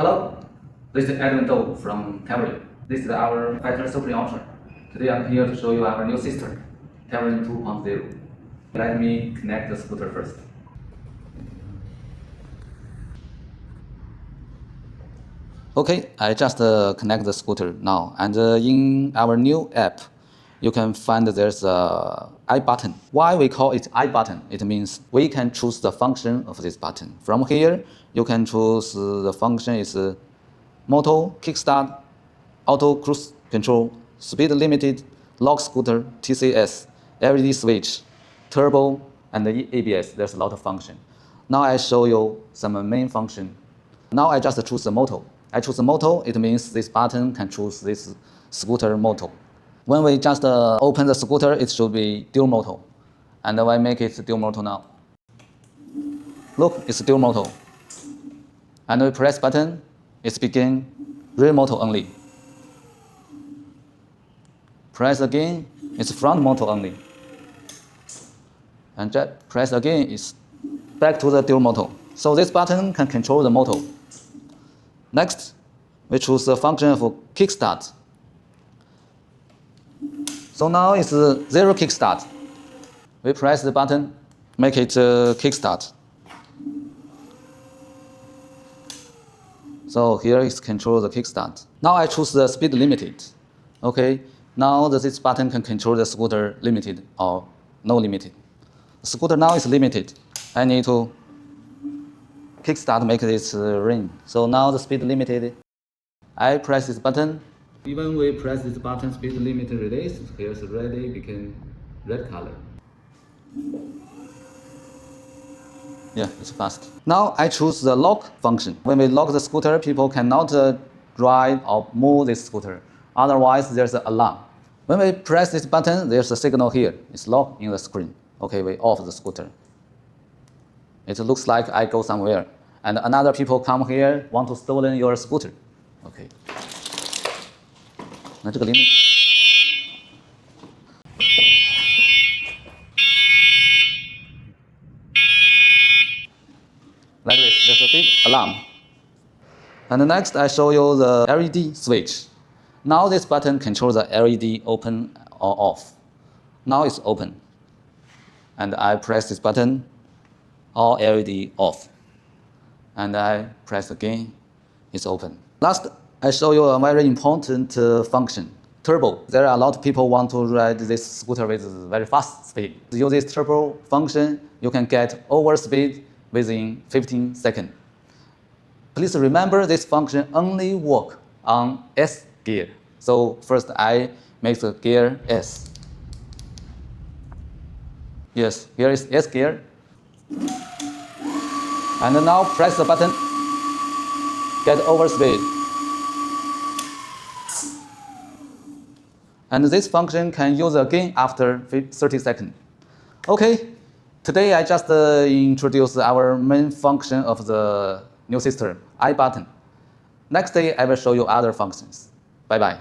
Hello, this is Edwin from TEVERUN. This is our fighter supreme option. Today I'm here to show you our new system, TEVERUN 2.0. Let me connect the scooter first. Okay, I just connect the scooter now, and in our new app, you can find there's a I button. Why we call it I button? It means we can choose the function of this button. From here, you can choose the function is moto, kickstart, auto cruise control, speed limited, lock scooter, TCS, LED switch, turbo, and the ABS. There's a lot of function. Now I show you some main function. Now I just choose the moto. I choose the moto, it means this button can choose this scooter moto. When we just open the scooter, it should be dual moto. And I make it dual moto now. Look, it's dual moto. And we press button, it's begin rear moto only. Press again, it's front moto only. And just press again, it's back to the dual moto. So this button can control the moto. Next, we choose the function of kickstart. So now it's zero kickstart. We press the button, make it kickstart. So here is control the kickstart. Now I choose the speed limited. Okay, now this button can control the scooter limited or no limited. The scooter now is limited. I need to kickstart make this ring. So now the speed limited. I press this button. Even we press this button, speed limit release. Here's ready, became red color. Yeah, it's fast. Now I choose the lock function. When we lock the scooter, people cannot drive or move this scooter. Otherwise, there's an alarm. When we press this button, there's a signal here. It's locked in the screen. Okay, we off the scooter. It looks like I go somewhere, and another people come here want to stolen your scooter. Okay. 那这个铃。Like this, there's a big alarm. And next, I show you the LED switch. Now this button controls the LED open or off. Now it's open. And I press this button, all LED off. And I press again, it's open. Last, I show you a very important function, turbo. There are a lot of people want to ride this scooter with very fast speed. Use this turbo function, you can get over speed within 15 seconds. Please remember this function only work on S gear. So first I make the gear S. Yes, here is S gear. And now press the button, get over speed. And this function can use again after 30 seconds. Okay, today I just introduced our main function of the new system, I button. Next day I will show you other functions. Bye-bye.